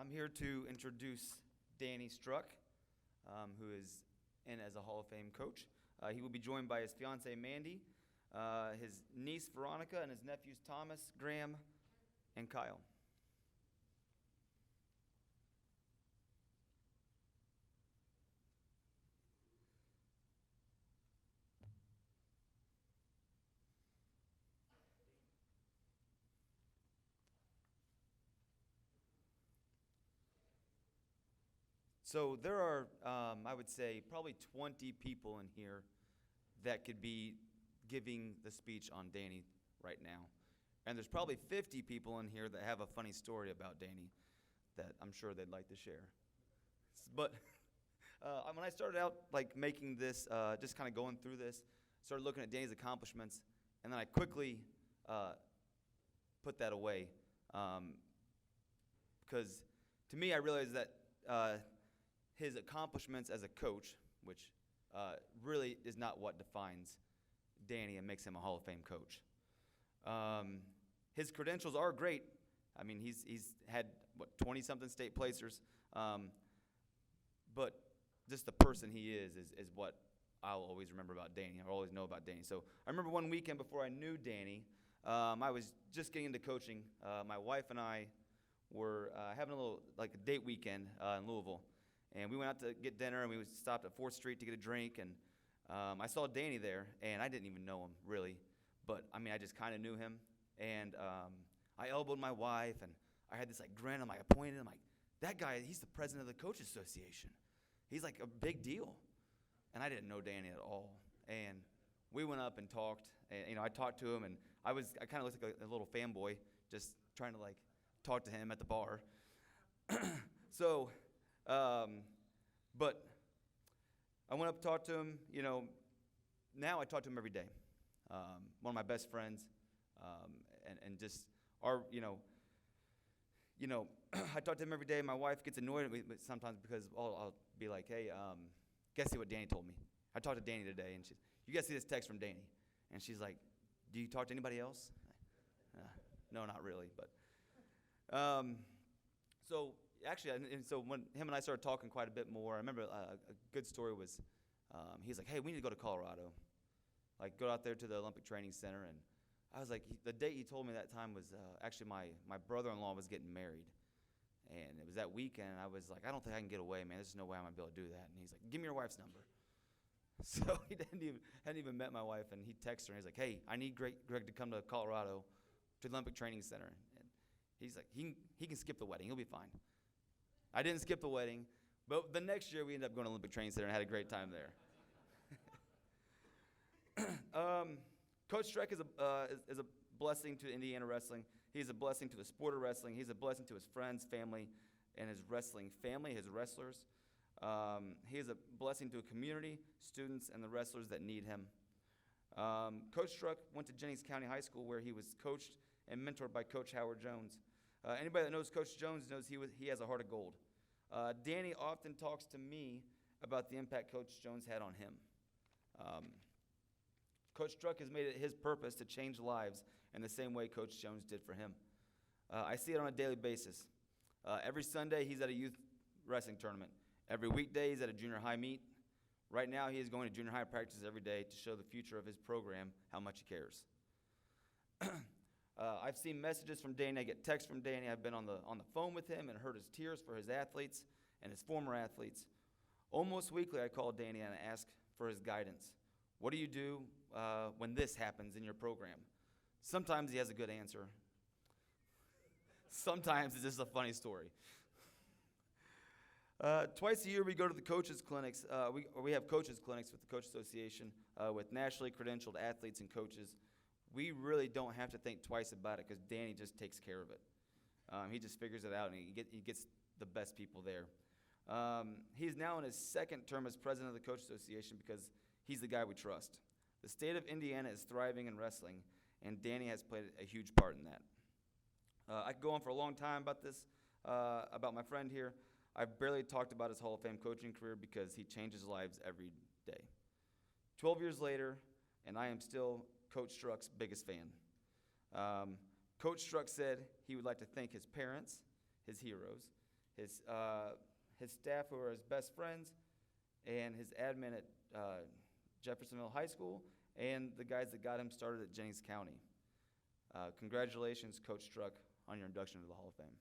I'm here to introduce Danny Struck, who is in as a Hall of Fame coach. He will be joined by his fiancee Mandy, his niece Veronica, and his nephews Thomas, Graham, and Kyle. So there are, I would say, probably 20 people in here that could be giving the speech on Danny right now. And there's probably 50 people in here that have a funny story about Danny that I'm sure they'd like to share. But when I started out making this, just kind of going through this, started looking at Danny's accomplishments, and then I quickly put that away because to me I realized that his accomplishments as a coach, which really is not what defines Danny and makes him a Hall of Fame coach. His credentials are great. I mean, he's had, 20-something state placers. But just the person he is what I'll always remember about Danny. I'll always know about Danny. So I remember one weekend before I knew Danny, I was just getting into coaching. My wife and I were having a little, a date weekend in Louisville. And we went out to get dinner, and we stopped at 4th Street to get a drink, and I saw Danny there, and I didn't even know him, really. But, I mean, I just kind of knew him. And I elbowed my wife, and I had this, grin. I pointed, I'm like, that guy, he's the president of the Coaches Association. He's, a big deal. And I didn't know Danny at all. And we went up and talked, and, I talked to him, and I kind of looked like a little fanboy, just trying to, talk to him at the bar. So... but I went up and talked to him, now I talk to him every day. One of my best friends, and just our, I talk to him every day. My wife gets annoyed at me sometimes because I'll be like, hey, guess see what Danny told me. I talked to Danny today, and you guys see this text from Danny. And she's like, do you talk to anybody else? No, not really, but, so, actually, and so when him and I started talking quite a bit more, I remember a good story was, he's like, hey, we need to go to Colorado. Go out there to the Olympic Training Center. And I was like, the date he told me that time was actually my brother-in-law was getting married. And it was that weekend, and I was like, I don't think I can get away, man. There's no way I'm going to be able to do that. And he's like, give me your wife's number. So he hadn't even met my wife, and he texted her, and he's like, hey, I need Greg to come to Colorado to the Olympic Training Center. And he's like, he can skip the wedding. He'll be fine. I didn't skip the wedding, but the next year we ended up going to Olympic Training Center and had a great time there. Coach Streck is a blessing to Indiana wrestling. He's a blessing to the sport of wrestling. He's a blessing to his friends, family, and his wrestling family, his wrestlers. He is a blessing to a community, students, and the wrestlers that need him. Coach Struck went to Jennings County High School, where he was coached and mentored by Coach Howard Jones. Anybody that knows Coach Jones knows he has a heart of gold. Danny often talks to me about the impact Coach Jones had on him. Coach Struck has made it his purpose to change lives in the same way Coach Jones did for him. I see it on a daily basis. Every Sunday he's at a youth wrestling tournament. Every weekday he's at a junior high meet. Right now he is going to junior high practices every day to show the future of his program how much he cares. I've seen messages from Danny. I get texts from Danny. I've been on the phone with him and heard his tears for his athletes and his former athletes. Almost weekly, I call Danny and I ask for his guidance. What do you do when this happens in your program? Sometimes he has a good answer. Sometimes it's just a funny story. Twice a year we go to the coaches' clinics. We have coaches' clinics with the Coach Association with nationally credentialed athletes and coaches. We really don't have to think twice about it because Danny just takes care of it. He just figures it out, and he gets the best people there. He's now in his second term as president of the Coach Association because he's the guy we trust. The state of Indiana is thriving in wrestling, and Danny has played a huge part in that. I could go on for a long time about this, about my friend here. I've barely talked about his Hall of Fame coaching career because he changes lives every day. 12 years later, and I am still Coach Struck's biggest fan. Coach Struck said he would like to thank his parents, his heroes, his staff who are his best friends, and his admin at Jeffersonville High School, and the guys that got him started at Jennings County. Congratulations, Coach Struck, on your induction to the Hall of Fame.